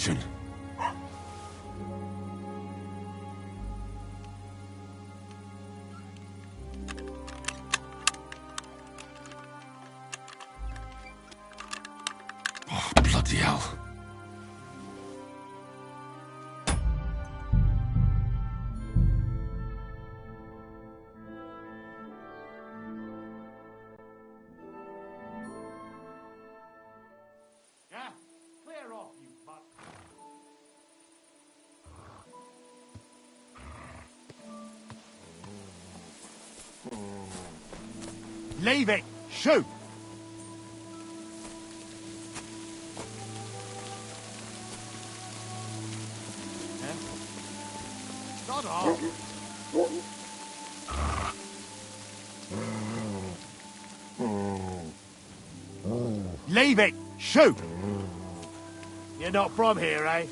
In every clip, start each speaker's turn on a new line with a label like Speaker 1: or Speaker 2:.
Speaker 1: position. Oh, bloody hell.
Speaker 2: Leave it! Shoot! Not off! Leave it! Shoot! You're not from here, eh?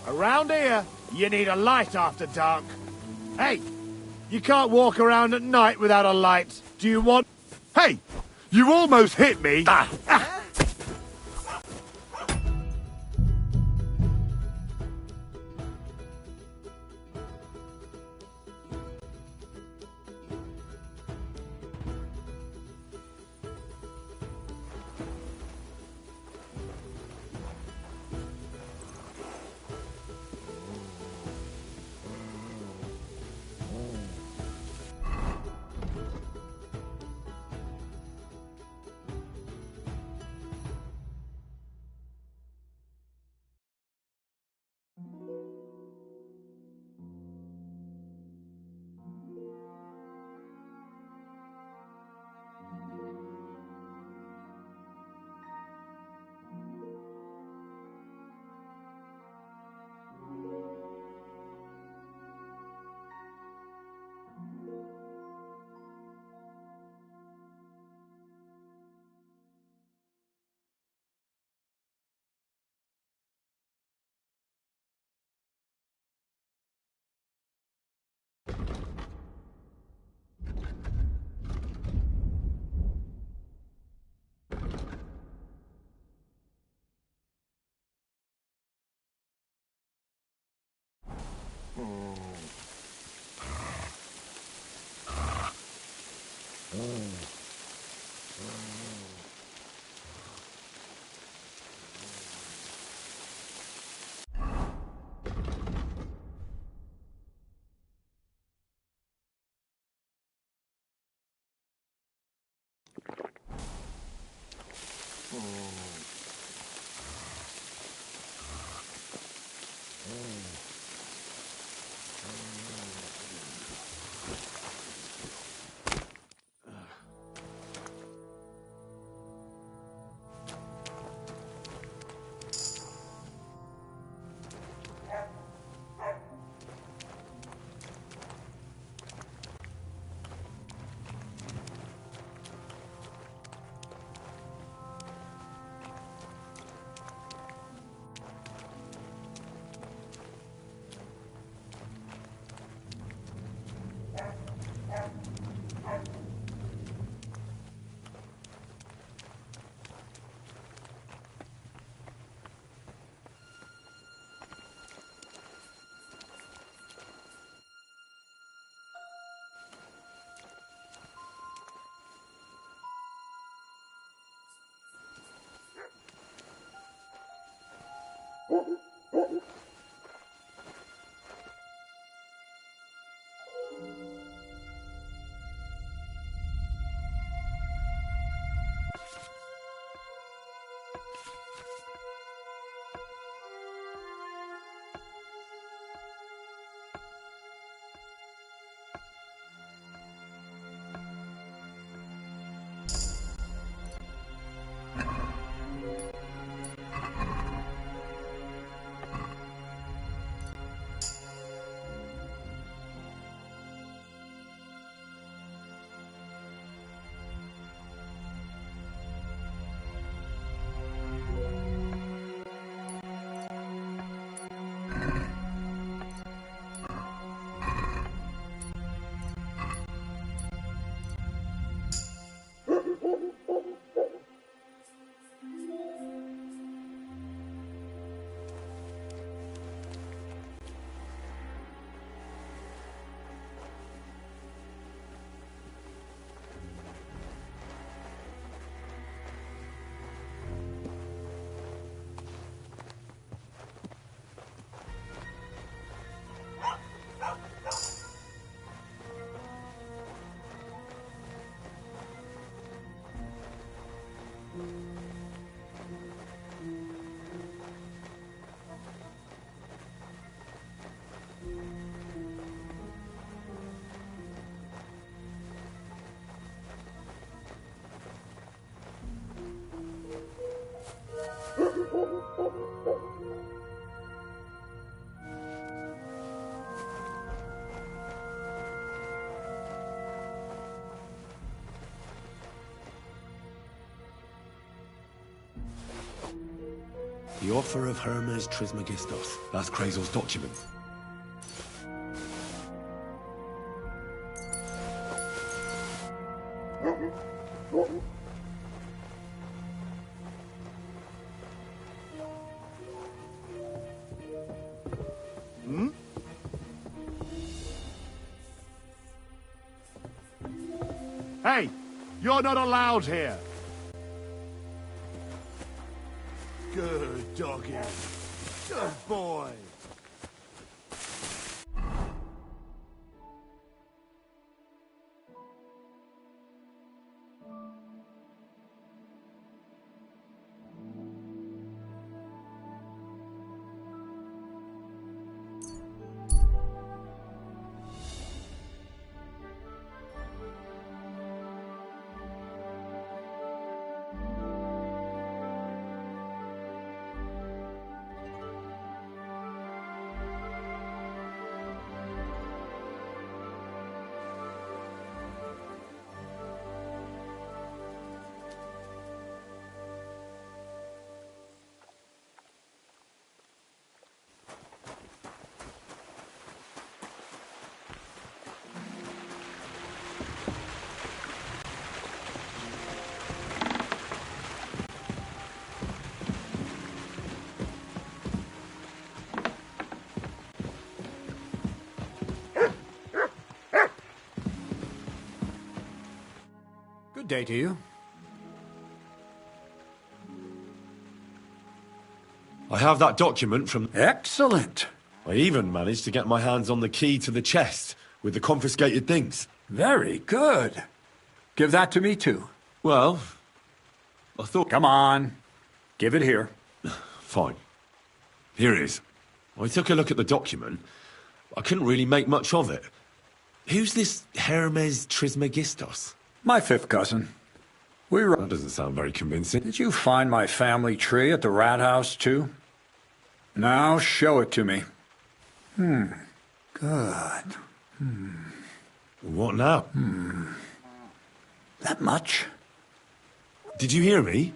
Speaker 2: Around here, you need a light after dark. Hey! You can't walk around at night without a light. Do you want... Hey! You almost hit me! Ah.
Speaker 1: The offer of Hermes Trismegistos. That's Krazel's document.
Speaker 2: Hey, you're not allowed here. Good doggy. Good boy.
Speaker 3: Good day to you.
Speaker 1: I have that document from...
Speaker 3: Excellent.
Speaker 1: I even managed to get my hands on the key to the chest with the confiscated things.
Speaker 3: Very good. Give that to me, too.
Speaker 1: Well, I thought...
Speaker 3: Come on. Give it here.
Speaker 1: Fine. Here it is. I took a look at the document. I couldn't really make much of it. Who's this Hermes Trismegistos?
Speaker 3: My fifth cousin.
Speaker 1: That doesn't sound very convincing.
Speaker 3: Did you find my family tree at the rat house, too? Now show it to me. Good.
Speaker 1: What now?
Speaker 3: That much?
Speaker 1: Did you hear me?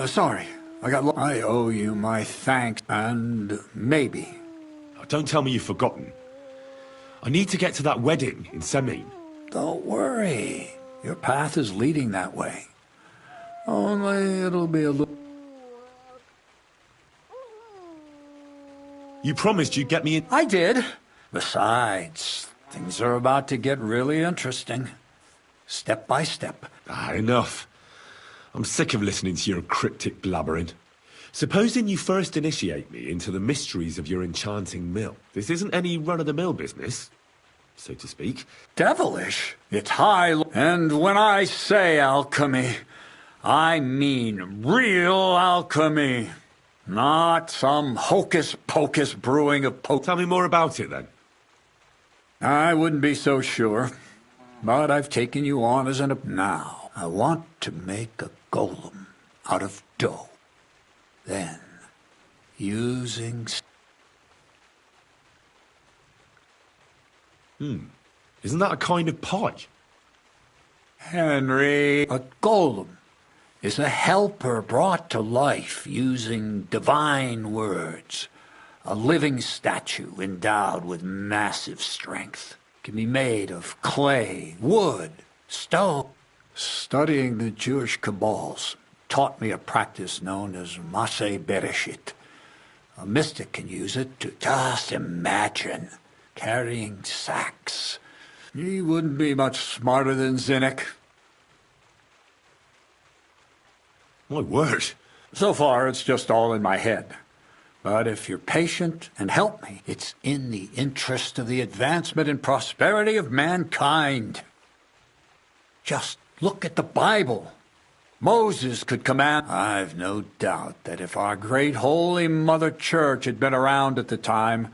Speaker 3: Sorry. I owe you my thanks, and maybe.
Speaker 1: Don't tell me you've forgotten. I need to get to that wedding in Semine.
Speaker 3: Don't worry. Your path is leading that way. Only it'll be a little...
Speaker 1: You promised you'd get me in...
Speaker 3: I did. Besides, things are about to get really interesting. Step by step.
Speaker 1: Enough. I'm sick of listening to your cryptic blabbering. Supposing you first initiate me into the mysteries of your enchanting mill. This isn't any run-of-the-mill business, so to speak.
Speaker 3: Devilish. It's high... And when I say alchemy, I mean real alchemy. Not some hocus-pocus brewing of
Speaker 1: Tell me more about it, then.
Speaker 3: I wouldn't be so sure, but I've taken you on as an... Now, I want to make a golem out of dough. Then, using...
Speaker 1: Isn't that a kind of pie?
Speaker 3: Henry, a golem is a helper brought to life using divine words. A living statue endowed with massive strength. Can be made of clay, wood, stone. Studying the Jewish Kabbals taught me a practice known as Maseh Bereshit. A mystic can use it to just imagine carrying sacks. He wouldn't be much smarter than Zinnik.
Speaker 1: My word.
Speaker 3: So far, it's just all in my head. But if you're patient and help me, it's in the interest of the advancement and prosperity of mankind. Just look at the Bible. Moses could command... I've no doubt that if our great Holy Mother Church had been around at the time,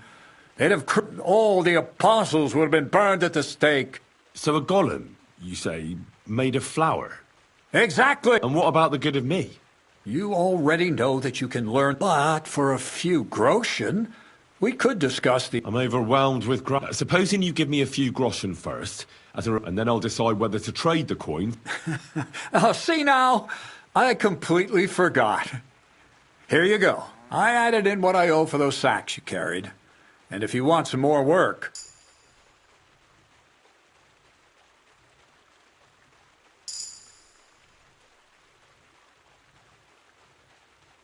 Speaker 3: they'd have... All the apostles would have been burned at the stake.
Speaker 1: So a golem, you say, made of flour?
Speaker 3: Exactly.
Speaker 1: And what about the good of me?
Speaker 3: You already know that you can learn, but for a few groschen, we could discuss the...
Speaker 1: I'm overwhelmed with Supposing you give me a few groschen first, and then I'll decide whether to trade the coin.
Speaker 3: Oh, see now, I completely forgot. Here you go. I added in what I owe for those sacks you carried. And if you want some more work...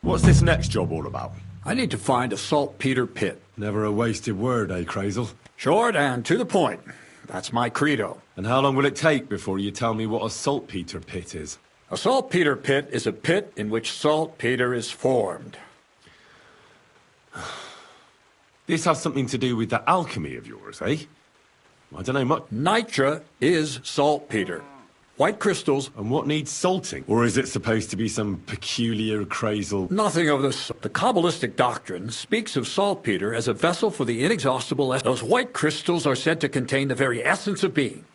Speaker 1: What's this next job all about?
Speaker 3: I need to find a saltpeter pit.
Speaker 1: Never a wasted word, eh, Crazel?
Speaker 3: Short and to the point. That's my credo.
Speaker 1: And how long will it take before you tell me what a saltpeter pit is?
Speaker 3: A saltpeter pit is a pit in which saltpeter is formed.
Speaker 1: This has something to do with that alchemy of yours, eh? I don't know much.
Speaker 3: Nitra is saltpeter. White crystals...
Speaker 1: And what needs salting? Or is it supposed to be some peculiar Crazel...
Speaker 3: Nothing of this. The Kabbalistic doctrine speaks of saltpeter as a vessel for the inexhaustible... Those white crystals are said to contain the very essence of being.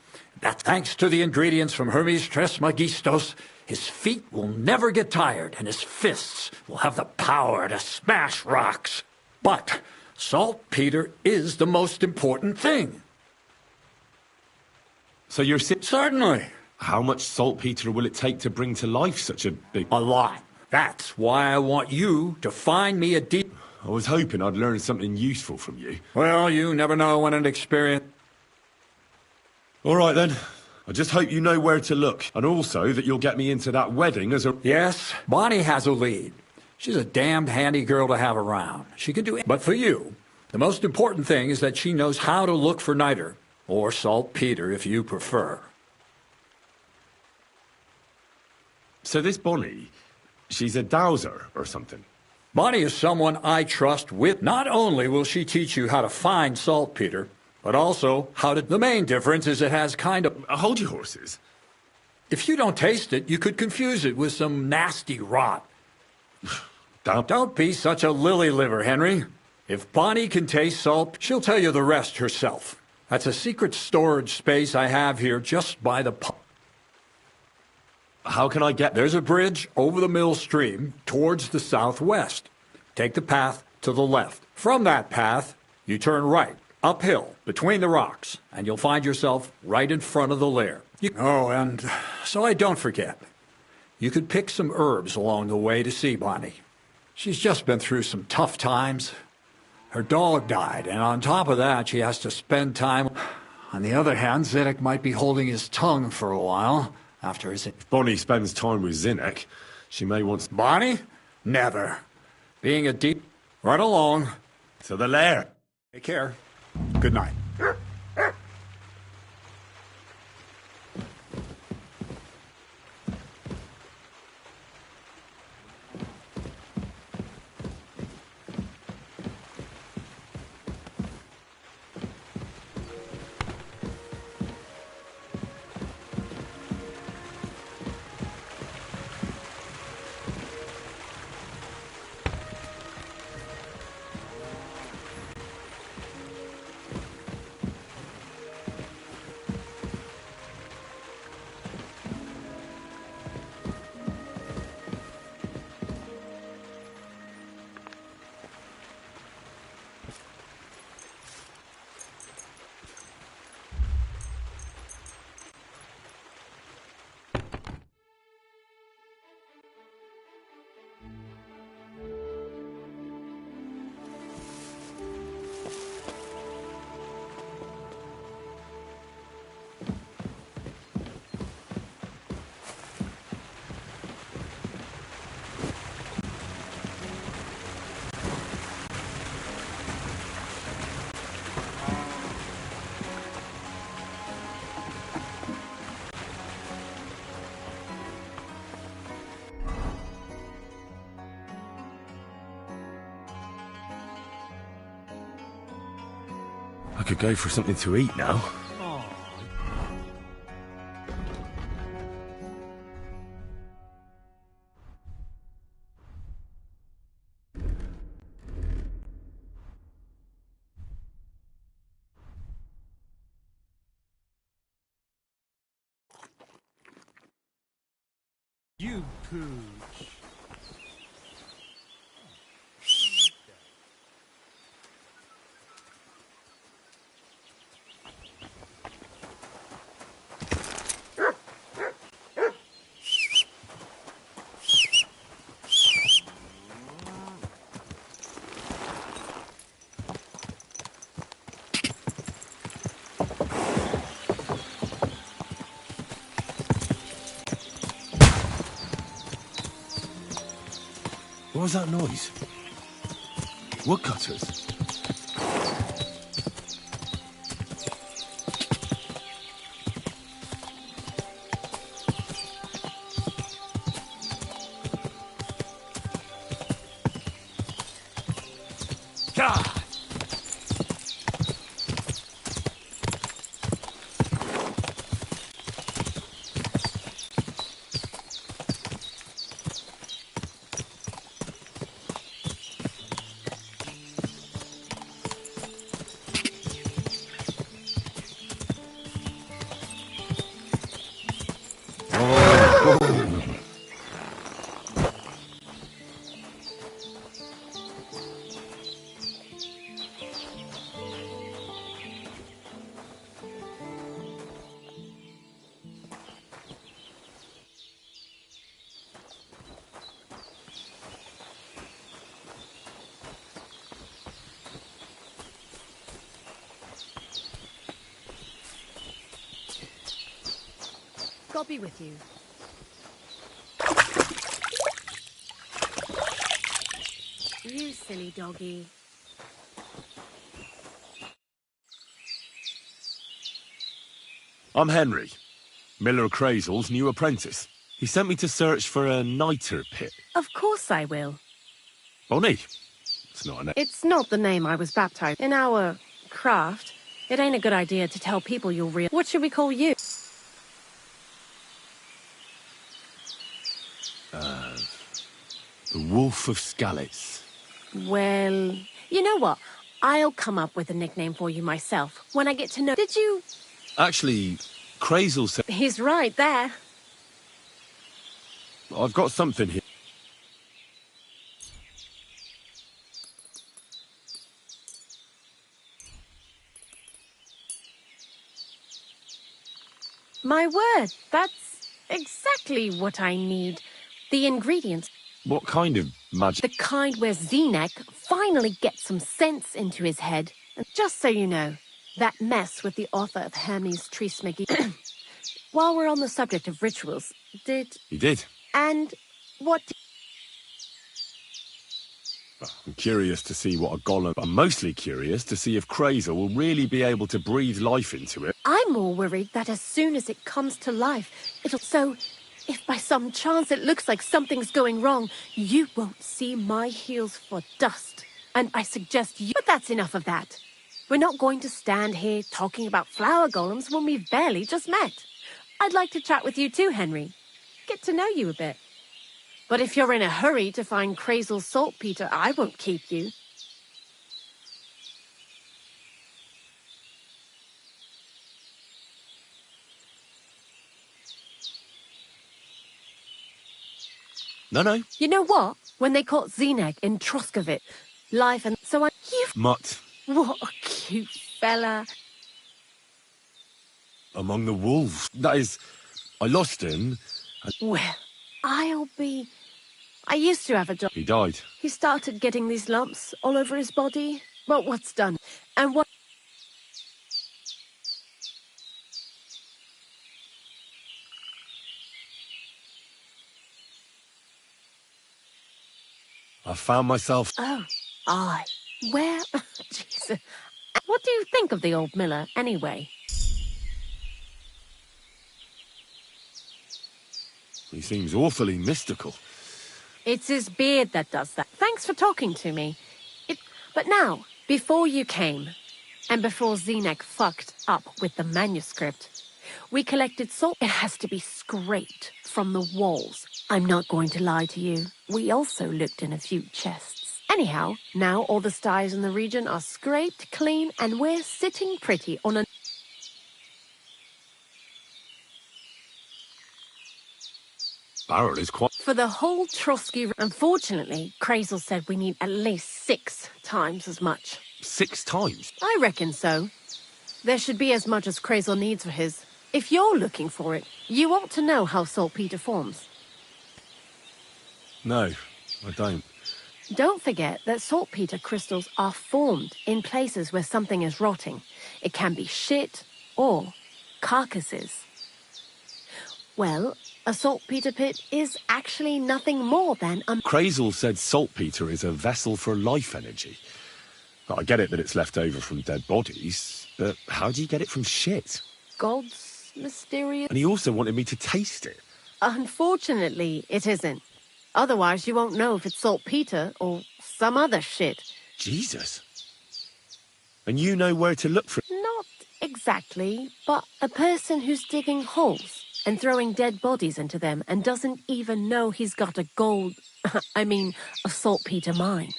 Speaker 3: That thanks to the ingredients from Hermes Trismegistos, his feet will never get tired, and his fists will have the power to smash rocks. But saltpeter is the most important thing.
Speaker 1: So you're...
Speaker 3: Certainly.
Speaker 1: How much saltpeter will it take to bring to life such a big...
Speaker 3: A lot. That's why I want you to find me a deep...
Speaker 1: I was hoping I'd learn something useful from you.
Speaker 3: Well, you never know when an experience...
Speaker 1: All right, then. I just hope you know where to look, and also that you'll get me into that wedding as a...
Speaker 3: Yes, Bonnie has a lead. She's a damned handy girl to have around. She can do it. But for you, the most important thing is that she knows how to look for niter, or saltpeter if you prefer.
Speaker 1: So this Bonnie, she's a dowser or something?
Speaker 3: Bonnie is someone I trust with. Not only will she teach you how to find saltpeter, but also how to... The main difference is it has kind of...
Speaker 1: Hold your horses.
Speaker 3: If you don't taste it, you could confuse it with some nasty rot. Don't be such a lily liver, Henry. If Bonnie can taste salt, she'll tell you the rest herself. That's a secret storage space I have here just by the pub.
Speaker 1: How can I get...
Speaker 3: There's a bridge over the mill stream towards the southwest. Take the path to the left. From that path, you turn right, uphill, between the rocks, and you'll find yourself right in front of the lair. Oh, and so I don't forget, you could pick some herbs along the way to see Bonnie. She's just been through some tough times. Her dog died, and on top of that, she has to spend time... On the other hand, Zedek might be holding his tongue for a while. After his...
Speaker 1: If Bonnie spends time with Zinnek, she may want...
Speaker 3: Bonnie? Never. Being a deep... Right along.
Speaker 1: To the lair.
Speaker 3: Take care. Good night.
Speaker 1: I could go for something to eat now.
Speaker 2: You pooch.
Speaker 1: What was that noise? Woodcutters?
Speaker 2: God!
Speaker 4: God be with you. You silly doggy.
Speaker 1: I'm Henry, Miller Crazel's new apprentice. He sent me to search for a niter pit.
Speaker 4: Of course I will.
Speaker 1: Bonnie? It's not a name.
Speaker 4: It's not the name I was baptized. In our craft, it ain't a good idea to tell people you're real. What should we call you?
Speaker 1: The Wolf of Skalitz.
Speaker 4: Well, you know what? I'll come up with a nickname for you myself when I get to know. Did you?
Speaker 1: Actually, Crazel said...
Speaker 4: He's right there.
Speaker 1: I've got something here.
Speaker 4: My word, that's exactly what I need. The ingredients.
Speaker 1: What kind of magic?
Speaker 4: The kind where Zenek finally gets some sense into his head. And just so you know, that mess with the author of Hermes Trismegistus. While we're on the subject of rituals,
Speaker 1: He did.
Speaker 4: And what...
Speaker 1: I'm curious to see what a golem... I'm mostly curious to see if Crazel will really be able to breathe life into it.
Speaker 4: I'm more worried that as soon as it comes to life, it'll... So, if by some chance it looks like something's going wrong, you won't see my heels for dust. And I suggest you... But that's enough of that. We're not going to stand here talking about flower golems when we've barely just met. I'd like to chat with you too, Henry. Get to know you a bit. But if you're in a hurry to find Crazel's saltpeter, I won't keep you.
Speaker 1: No.
Speaker 4: You know what? When they caught Zenek in Troskovit, life and so on, you've...
Speaker 1: Mutt.
Speaker 4: What a cute fella.
Speaker 1: Among the wolves. That is, I lost him.
Speaker 4: Well, I'll be... I used to have a dog.
Speaker 1: He died.
Speaker 4: He started getting these lumps all over his body. Well, what's done? And what...
Speaker 1: I found myself...
Speaker 4: Oh, I. Where? Jesus. What do you think of the old miller, anyway?
Speaker 1: He seems awfully mystical.
Speaker 4: It's his beard that does that. Thanks for talking to me. But now, before you came, and before Zenek fucked up with the manuscript, we collected salt. It has to be scraped from the walls. I'm not going to lie to you. We also looked in a few chests. Anyhow, now all the styes in the region are scraped clean, and we're sitting pretty on a...
Speaker 1: Barrel is quite...
Speaker 4: For the whole Trotsky... Unfortunately, Crazel said we need at least 6 times as much.
Speaker 1: 6 times?
Speaker 4: I reckon so. There should be as much as Crazel needs for his. If you're looking for it, you ought to know how saltpeter forms.
Speaker 1: No, I don't.
Speaker 4: Don't forget that saltpeter crystals are formed in places where something is rotting. It can be shit or carcasses. Well, A saltpeter pit is actually nothing more than a...
Speaker 1: Crazel said saltpeter is a vessel for life energy. I get it that it's left over from dead bodies, but how do you get it from shit?
Speaker 4: God's mysterious...
Speaker 1: And he also wanted me to taste it.
Speaker 4: Unfortunately, it isn't. Otherwise, you won't know if it's saltpeter or some other shit.
Speaker 1: Jesus. And you know where to look for...
Speaker 4: Not exactly, but a person who's digging holes and throwing dead bodies into them and doesn't even know he's got a a saltpeter mine.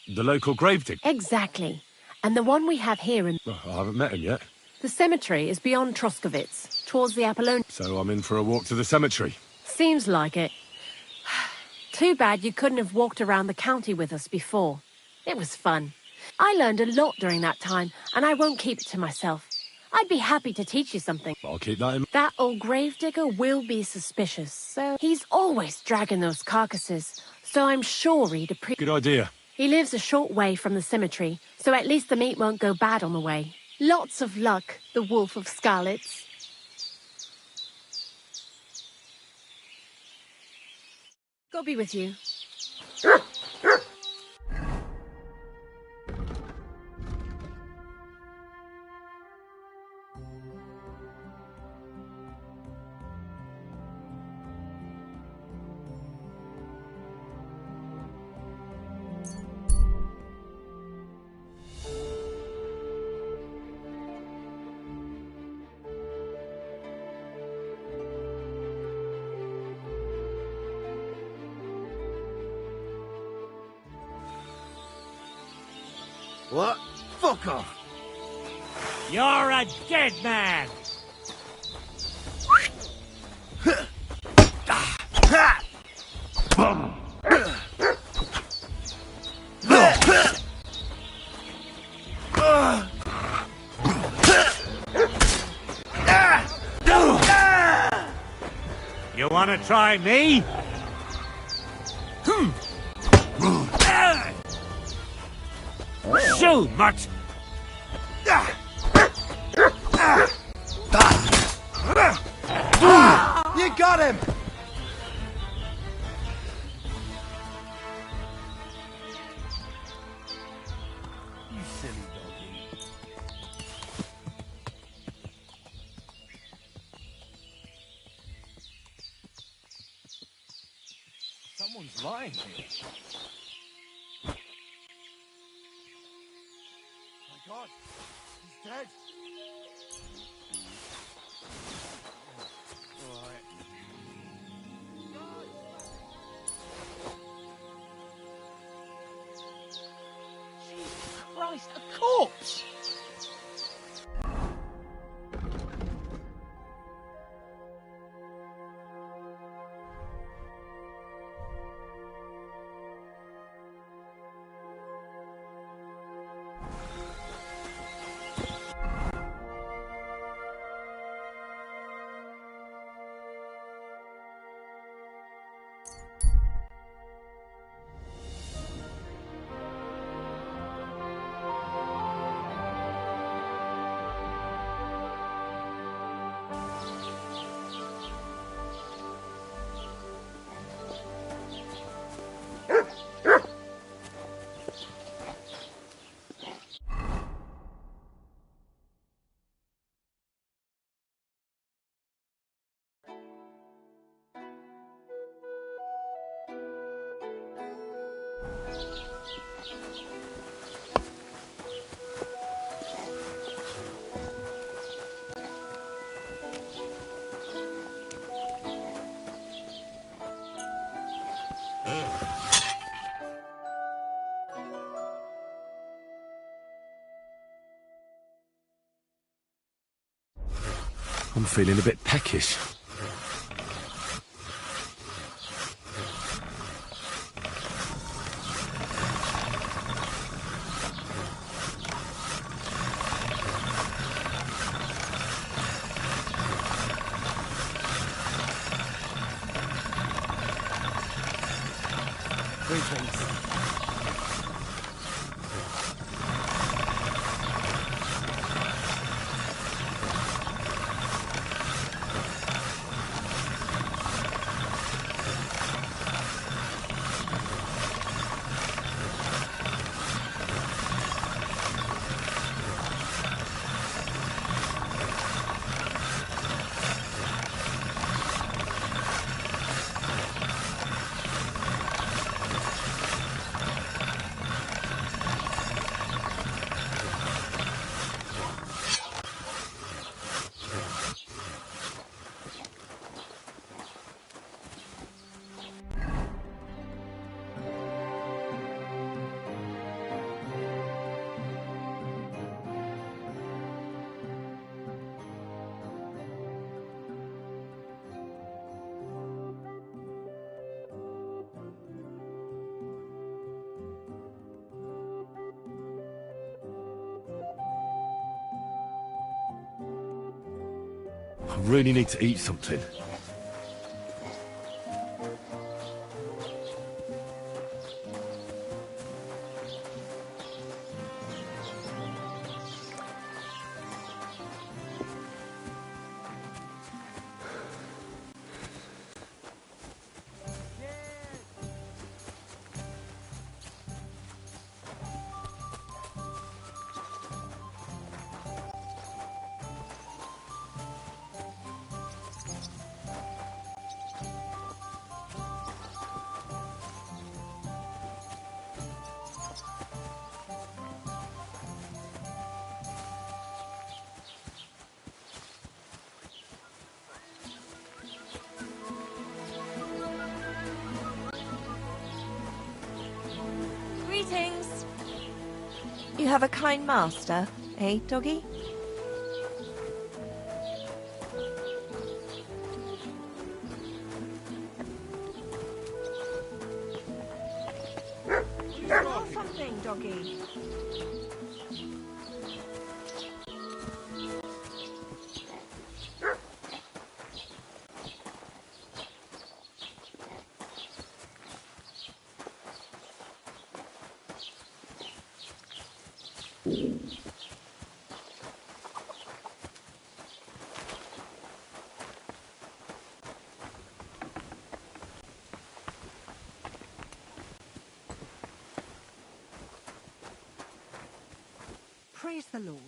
Speaker 1: The local gravedigger?
Speaker 4: Exactly. And the one we have here in...
Speaker 1: I haven't met him yet.
Speaker 4: The cemetery is beyond Troskowitz, towards the Apollon...
Speaker 1: So I'm in for a walk to the cemetery.
Speaker 4: Seems like it. Too bad you couldn't have walked around the county with us before. It was fun. I learned a lot during that time, and I won't keep it to myself. I'd be happy to teach you something.
Speaker 1: I'll keep that in...
Speaker 4: That old gravedigger will be suspicious, so... He's always dragging those carcasses, so I'm sure he'd appreciate...
Speaker 1: Good idea.
Speaker 4: He lives a short way from the cemetery, so at least the meat won't go bad on the way. Lots of luck, the Wolf of Skalitz. God be with you.
Speaker 2: What? Fuck off!
Speaker 3: You're a dead man! You wanna try me? Shoot, mutt!
Speaker 2: You got him! You silly doggy. Someone's lying here. My God, he's dead. All right. Jesus Christ, a corpse!
Speaker 1: I'm feeling a bit peckish.
Speaker 2: Greetings.
Speaker 1: I really need to eat something.
Speaker 5: Greetings. You have a kind master, eh, doggy? Something, doggy.
Speaker 6: Praise the Lord.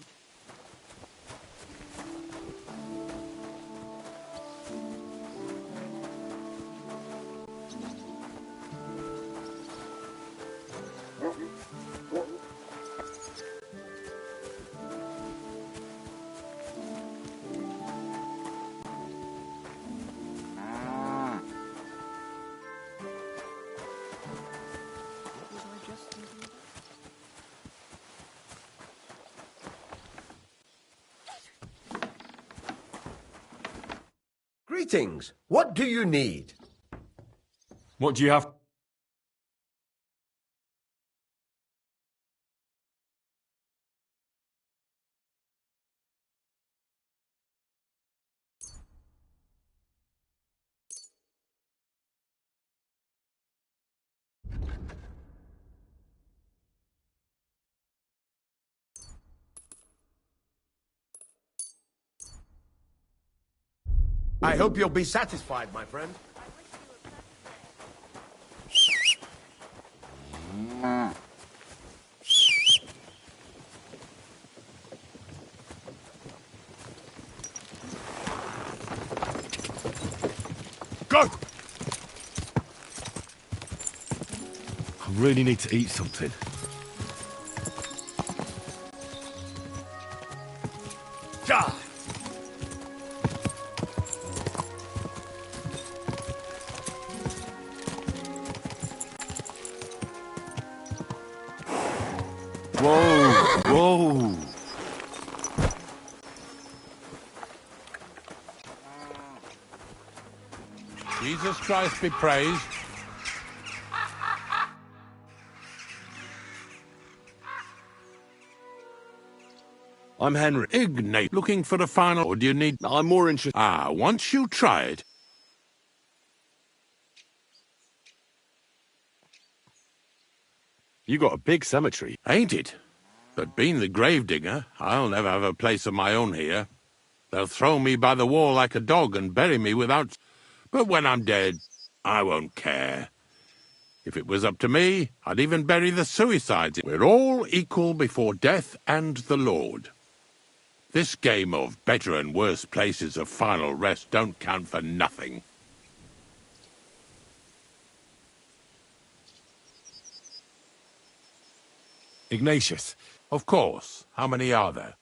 Speaker 7: Greetings. What do you need?
Speaker 1: What do you have?
Speaker 7: I hope you'll be satisfied, my friend.
Speaker 1: Go! I really need to eat something.
Speaker 7: Ja!
Speaker 1: Whoa! Whoa!
Speaker 8: Jesus Christ be praised.
Speaker 1: I'm Henry.
Speaker 8: Ignate. Looking for a final, or do you need...
Speaker 1: I'm more interested.
Speaker 8: Ah, once you try it.
Speaker 1: You got a big cemetery.
Speaker 8: Ain't it? But being the gravedigger, I'll never have a place of my own here. They'll throw me by the wall like a dog and bury me without... But when I'm dead, I won't care. If it was up to me, I'd even bury the suicides. We're all equal before death and the Lord. This game of better and worse places of final rest don't count for nothing.
Speaker 1: Ignatius.
Speaker 8: Of course. How many are there?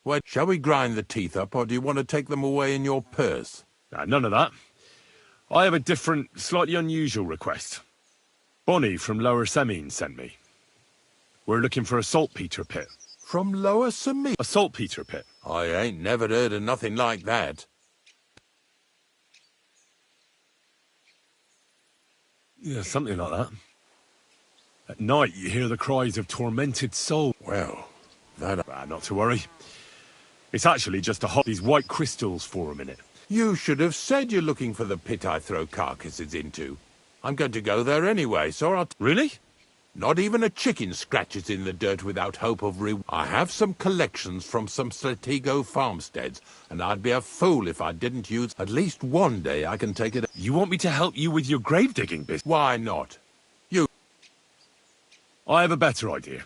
Speaker 8: Well, shall we grind the teeth up, or do you want to take them away in your purse?
Speaker 1: None of that. I have a different, slightly unusual request. Bonnie from Lower Semine sent me. We're looking for a saltpeter pit.
Speaker 8: From Lower Semine?
Speaker 1: A saltpeter pit.
Speaker 8: I ain't never heard of nothing like that.
Speaker 1: Yeah, something like that. At night, you hear the cries of tormented souls.
Speaker 8: Well, that...
Speaker 1: Not to worry. It's actually just to hold these white crystals for a minute.
Speaker 8: You should have said you're looking for the pit I throw carcasses into. I'm going to go there anyway, so I'll...
Speaker 1: Really?
Speaker 8: Not even a chicken scratches in the dirt without hope of I have some collections from some Stratego farmsteads, and I'd be a fool if I didn't use... At least one day I can take it...
Speaker 1: You want me to help you with your grave digging business?
Speaker 8: Why not? You...
Speaker 1: I have a better idea.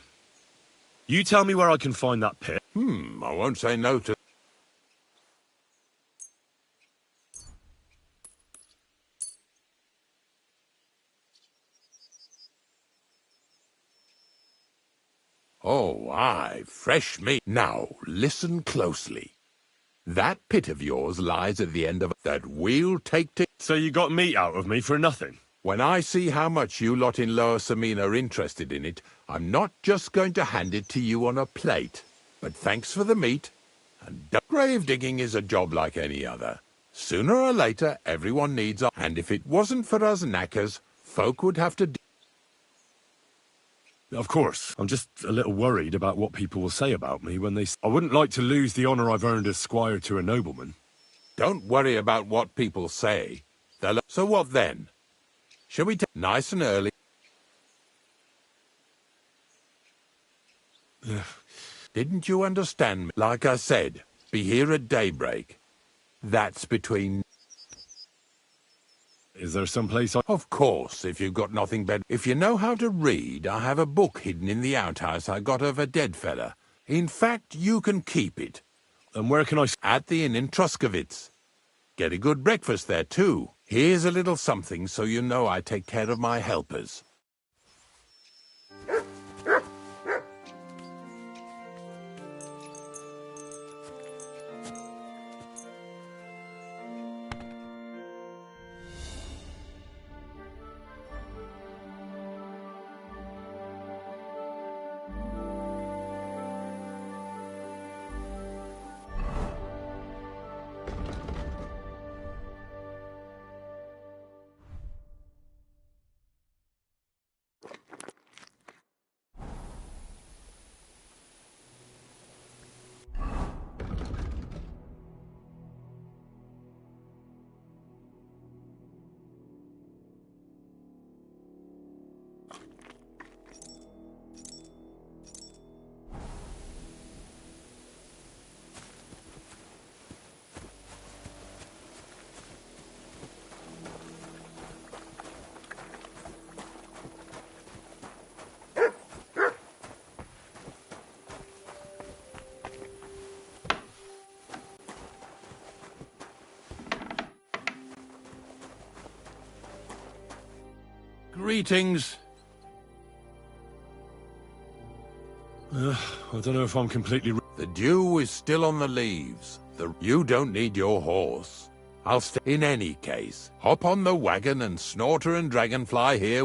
Speaker 1: You tell me where I can find that pit.
Speaker 8: I won't say no to... Oh, aye, fresh meat. Now, listen closely. That pit of yours lies at the end of that we'll take to...
Speaker 1: So you got meat out of me for nothing?
Speaker 8: When I see how much you lot in Lower Samine are interested in it, I'm not just going to hand it to you on a plate. But thanks for the meat. And grave digging is a job like any other. Sooner or later, everyone needs... And if it wasn't for us knackers, folk would have to...
Speaker 1: Of course. I'm just a little worried about what people will say about me when they... I wouldn't like to lose the honour I've earned as squire to a nobleman.
Speaker 8: Don't worry about what people say. So what then? Shall we take nice and early? Didn't you understand me? Like I said, be here at daybreak. That's between...
Speaker 1: Is there some place I...
Speaker 8: Of course, if you've got nothing better. If you know how to read, I have a book hidden in the outhouse I got of a dead fella. In fact, you can keep it.
Speaker 1: And where can I...
Speaker 8: At the inn in Truskowitz. Get a good breakfast there, too. Here's a little something so you know I take care of my helpers. Greetings.
Speaker 1: I don't know if I'm completely...
Speaker 8: The dew is still on the leaves. You don't need your horse. I'll stay. In any case, hop on the wagon and Snorter and Dragonfly here.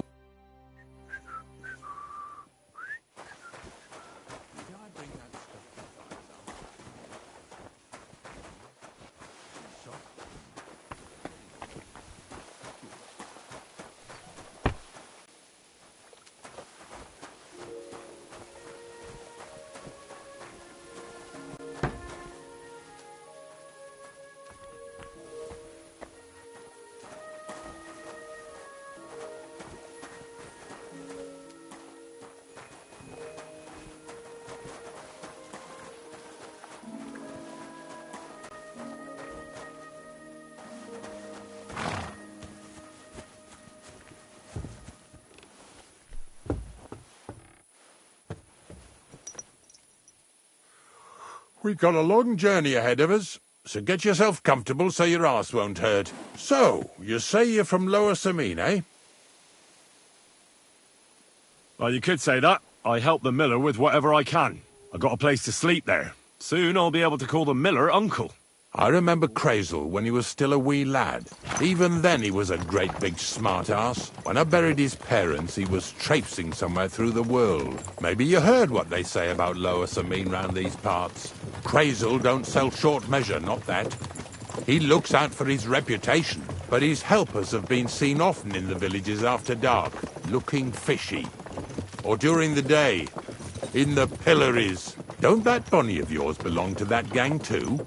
Speaker 8: We've got a long journey ahead of us, so get yourself comfortable so your arse won't hurt. So, you say you're from Lower Samine, eh?
Speaker 1: Well, you could say that. I help the miller with whatever I can. I got a place to sleep there. Soon I'll be able to call the miller uncle.
Speaker 8: I remember Crazel when he was still a wee lad. Even then he was a great big smart-ass. When I buried his parents, he was traipsing somewhere through the world. Maybe you heard what they say about Lower Samine round these parts. Crazel don't sell short measure, not that. He looks out for his reputation, but his helpers have been seen often in the villages after dark, looking fishy. Or during the day, in the pillories. Don't that bunny of yours belong to that gang too?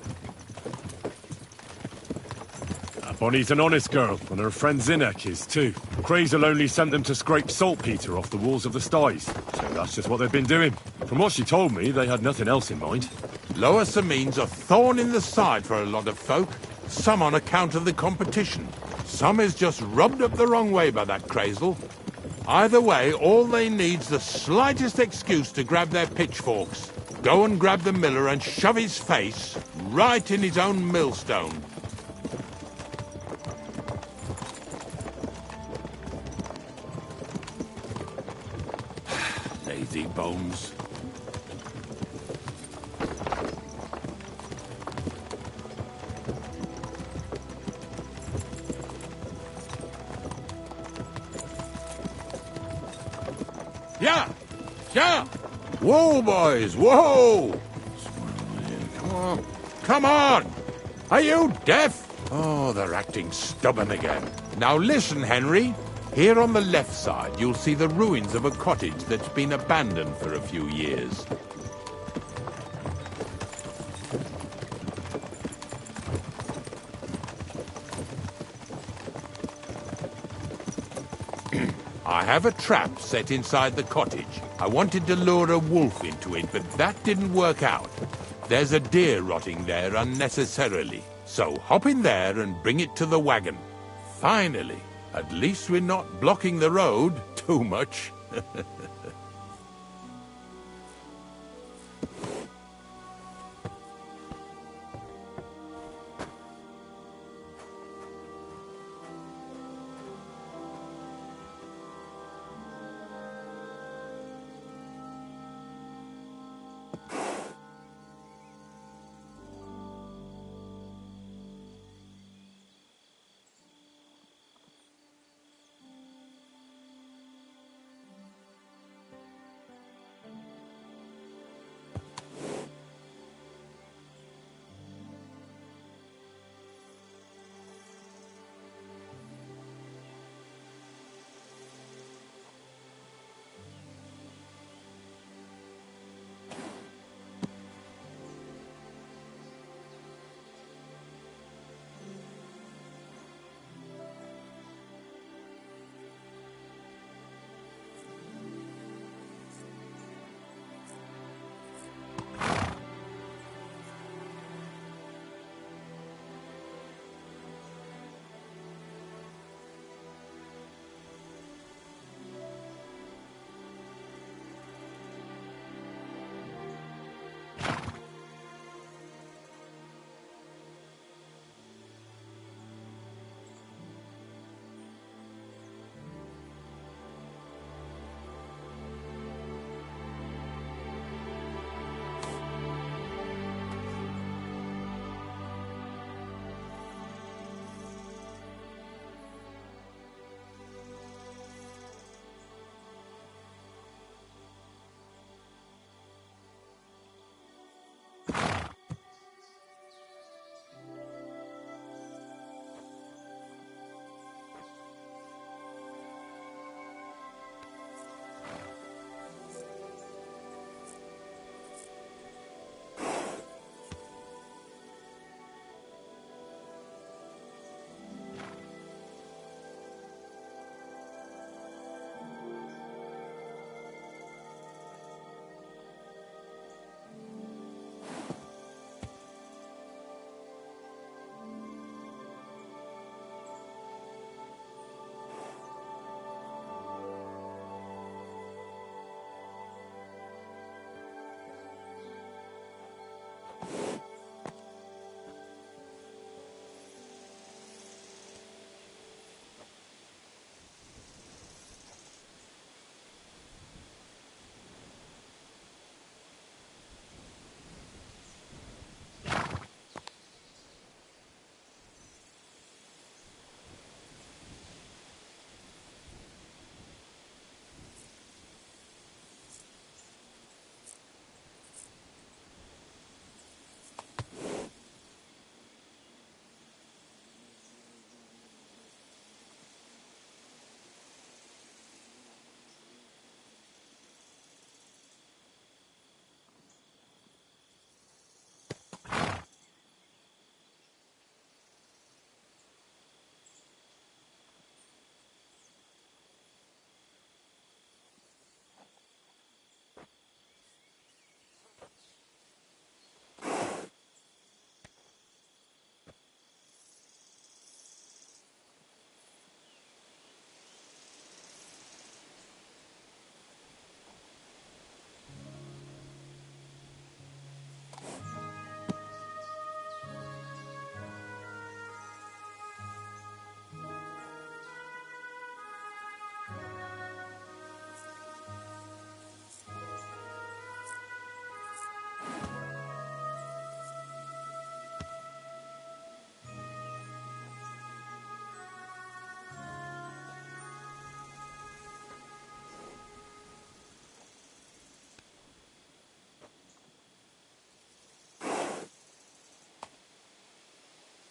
Speaker 1: Bonnie's an honest girl, and her friend Zinnek is too. Crazel only sent them to scrape saltpeter off the walls of the sties, so that's just what they've been doing. From what she told me, they had nothing else in mind.
Speaker 8: Lower Samine's a thorn in the side for a lot of folk. Some on account of the competition. Some is just rubbed up the wrong way by that Crazel. Either way, all they need's the slightest excuse to grab their pitchforks. Go and grab the miller and shove his face right in his own millstone. Lazy bones. Yeah! Yeah! Whoa, boys! Whoa! Come on! Come on! Are you deaf? Oh, they're acting stubborn again. Now listen, Henry. Here on the left side, you'll see the ruins of a cottage that's been abandoned for a few years. I have a trap set inside the cottage. I wanted to lure a wolf into it, but that didn't work out. There's a deer rotting there unnecessarily. So hop in there and bring it to the wagon. Finally, at least we're not blocking the road too much.